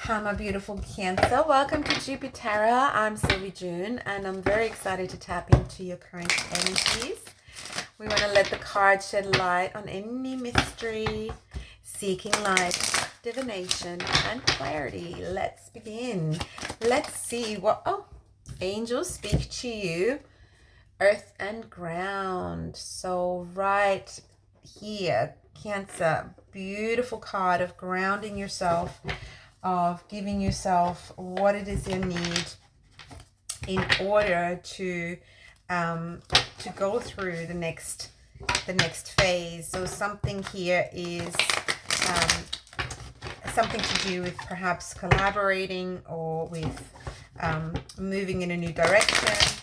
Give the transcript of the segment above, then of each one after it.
Hi, my beautiful Cancer. Welcome to Jupiter. I'm XlviJoon, and I'm very excited to tap into your current energies. We want to let the cards shed light on any mystery, seeking light, divination, and clarity. Let's begin. Let's see what angels speak to you. Earth and ground. So right here, Cancer, beautiful card of grounding yourself, of giving yourself what it is you need in order to go through the next phase. So something here is something to do with perhaps collaborating or with moving in a new direction,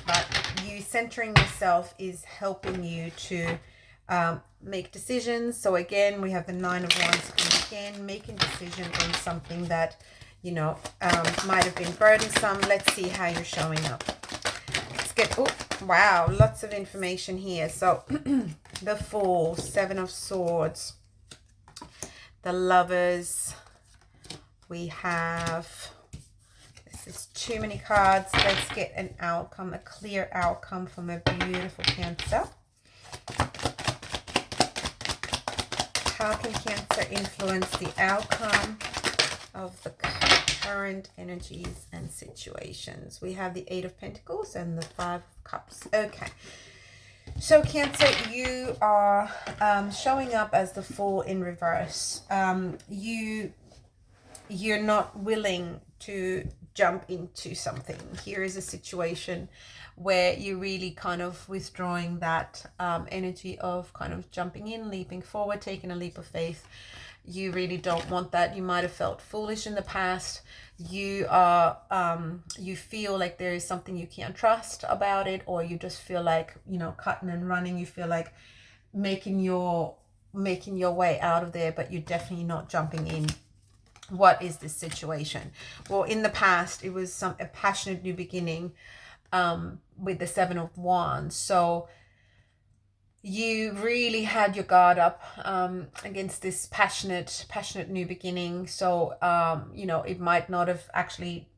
but you centering yourself is helping you to make decisions. So again, we have the Nine of Wands coming again, making decisions on something that, you know, might have been burdensome. Let's see how you're showing up. Let's get, oh, wow, lots of information here. So the Fool, Seven of Swords, the Lovers, we have, this is too many cards. Let's get an outcome, a clear outcome from a beautiful Cancer. How can Cancer influence the outcome of the current energies and situations? We have the Eight of Pentacles and the Five of Cups. Okay. So Cancer, you are showing up as the Fool in reverse. You're not willing to jump into something. Here is a situation where you're really kind of withdrawing that energy of kind of jumping in, leaping forward, taking a leap of faith. You really don't want that. You might have felt foolish in the past. You are you feel like there is something you can't trust about it, or you just feel like, you know, cutting and running. You feel like making your way out of there, but you're definitely not jumping in. What is this situation? Well, in the past, it was a passionate new beginning with the Seven of Wands. So you really had your guard up against this passionate new beginning. So you know, it might not have actually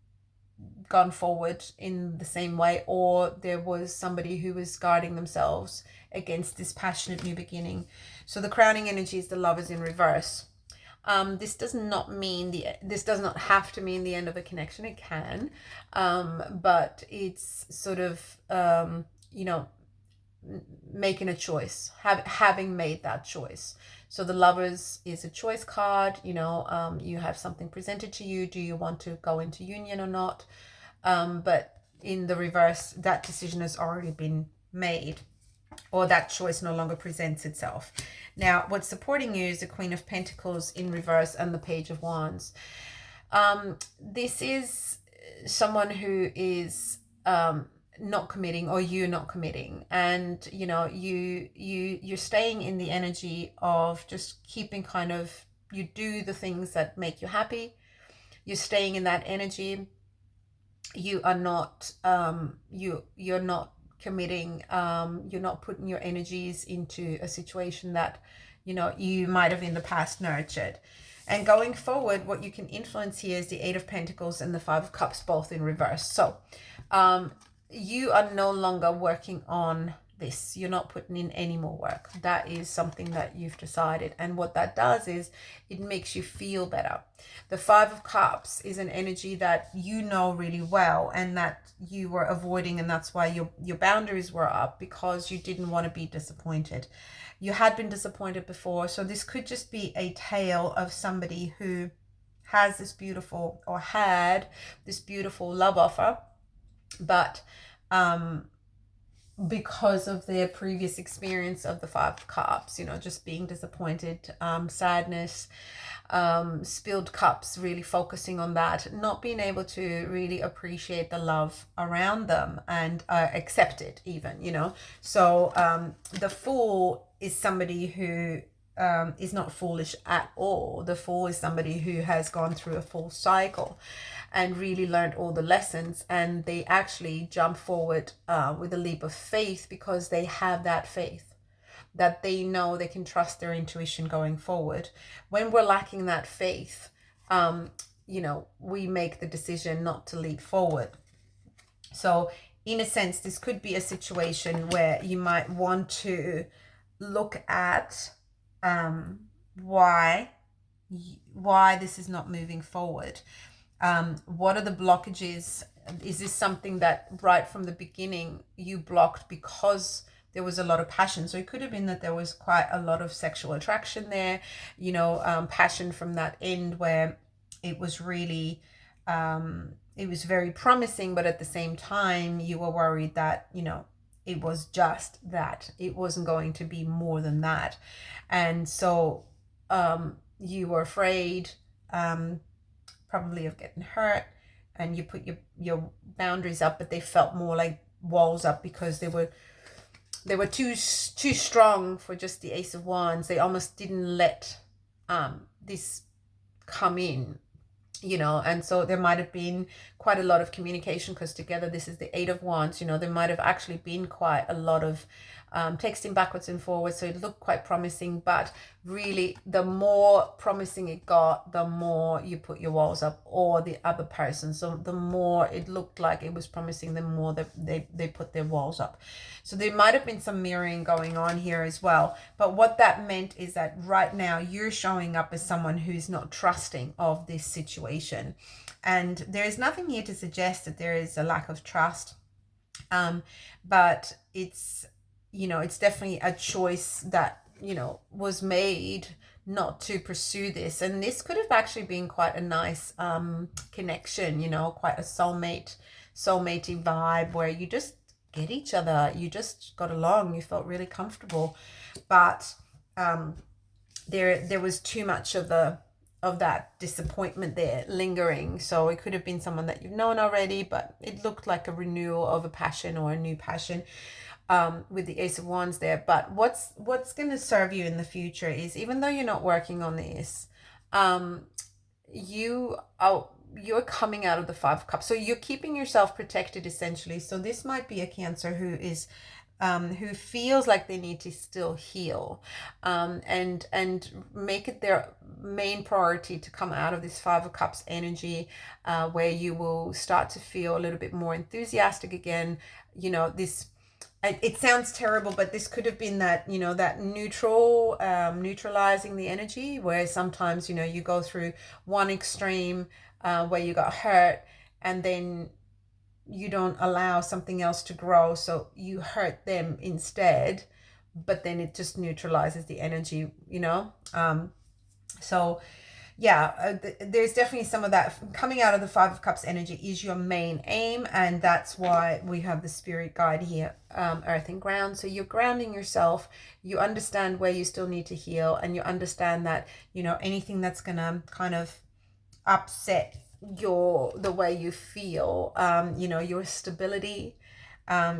gone forward in the same way, or there was somebody who was guarding themselves against this passionate new beginning. So the crowning energy is the Lovers in reverse. This does not have to mean the end of a connection. It can, but it's sort of you know, making a choice, having made that choice. So the Lovers is a choice card. You know, you have something presented to you. Do you want to go into union or not? But in the reverse, that decision has already been made, or that choice no longer presents itself. Now, what's supporting you is the Queen of Pentacles in reverse and the Page of Wands. This is someone who is not committing, or you're not committing, and you know, you're staying in the energy of just keeping kind of, you do the things that make you happy. You're staying in that energy. You are not you're not committing. You're not putting your energies into a situation that, you know, you might have in the past nurtured. And going forward, what you can influence here is the Eight of Pentacles and the Five of Cups, both in reverse. So you are no longer working on this. You're not putting in any more work. That is something that you've decided. And what that does is it makes you feel better. The Five of Cups is an energy that you know really well and that you were avoiding, and that's why your boundaries were up, because you didn't want to be disappointed. You had been disappointed before. So this could just be a tale of somebody who has this beautiful, or had this beautiful love offer, but because of their previous experience of the Five of Cups, you know, just being disappointed, sadness, spilled cups, really focusing on that, not being able to really appreciate the love around them and accept it even, you know. So the Fool is somebody who is not foolish at all. The Fool is somebody who has gone through a full cycle and really learned all the lessons, and they actually jump forward with a leap of faith, because they have that faith that they know they can trust their intuition going forward. When we're lacking that faith, you know, we make the decision not to lead forward. So in a sense, this could be a situation where you might want to look at why this is not moving forward. What are the blockages? Is this something that right from the beginning you blocked because there was a lot of passion? So it could have been that there was quite a lot of sexual attraction there, you know, passion from that end where it was really it was very promising, but at the same time you were worried that, you know, it was just that, it wasn't going to be more than that. And so you were afraid probably of getting hurt, and you put your boundaries up, but they felt more like walls up because they were too strong for just the Ace of Wands. They almost didn't let this come in, you know. And so there might have been quite a lot of communication, because together this is the Eight of Wands, you know. There might have actually been quite a lot of texting backwards and forwards, so it looked quite promising. But really, the more promising it got, the more you put your walls up, or the other person. So the more it looked like it was promising, the more they put their walls up. So there might have been some mirroring going on here as well. But what that meant is that right now you're showing up as someone who's not trusting of this situation. And there is nothing here to suggest that there is a lack of trust. But it's, you know, it's definitely a choice that, you know, was made not to pursue this. And this could have actually been quite a nice connection, you know, quite a soulmatey vibe where you just get each other, you just got along, you felt really comfortable. But there was too much of that disappointment there lingering. So it could have been someone that you've known already, but it looked like a renewal of a passion or a new passion with the Ace of Wands there. But what's going to serve you in the future is, even though you're not working on this, you're coming out of the Five of Cups. So you're keeping yourself protected essentially. So this might be a Cancer who is who feels like they need to still heal, and make it their main priority to come out of this Five of Cups energy, where you will start to feel a little bit more enthusiastic again. You know, this, it sounds terrible, but this could have been that, you know, that neutralizing the energy, where sometimes, you know, you go through one extreme where you got hurt, and then you don't allow something else to grow, so you hurt them instead, but then it just neutralizes the energy, you know. So yeah, there's definitely some of that coming out of the Five of Cups energy is your main aim, and that's why we have the spirit guide here, earth and ground. So you're grounding yourself, you understand where you still need to heal, and you understand that, you know, anything that's gonna kind of upset the way you feel, you know, your stability,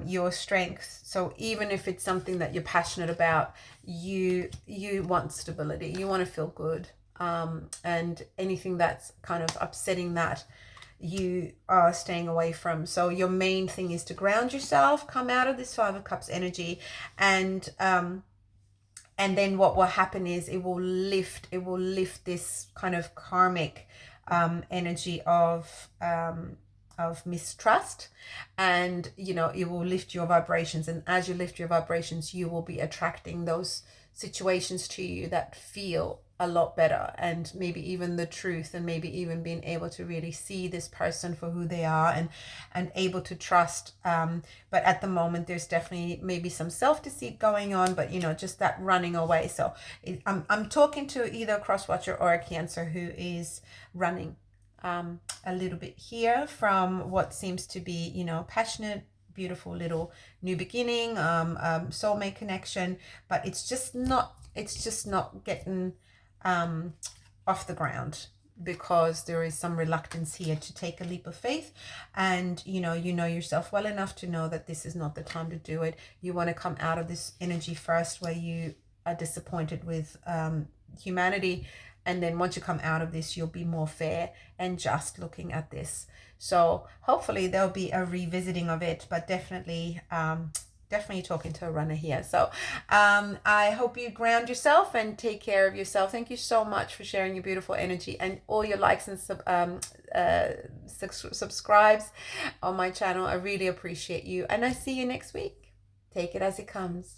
your strength. So even if it's something that you're passionate about, you want stability, you want to feel good, and anything that's kind of upsetting that, you are staying away from. So your main thing is to ground yourself, come out of this Five of Cups energy, and then what will happen is it will lift this kind of karmic energy of mistrust, and, you know, it will lift your vibrations. And as you lift your vibrations, you will be attracting those situations to you that feel a lot better, and maybe even the truth, and maybe even being able to really see this person for who they are, and able to trust. But at the moment there's definitely maybe some self-deceit going on, but, you know, just that running away. So I'm talking to either a cross watcher or a Cancer who is running a little bit here from what seems to be, you know, passionate, beautiful little new beginning, soulmate connection, but it's just not getting off the ground, because there is some reluctance here to take a leap of faith. And you know yourself well enough to know that this is not the time to do it. You want to come out of this energy first, where you are disappointed with humanity, and then once you come out of this, you'll be more fair and just looking at this. So hopefully there'll be a revisiting of it, but definitely definitely talking to a runner here. So I hope you ground yourself and take care of yourself. Thank you so much for sharing your beautiful energy and all your likes and subscribes on my channel. I really appreciate you, and I see you next week. Take it as it comes.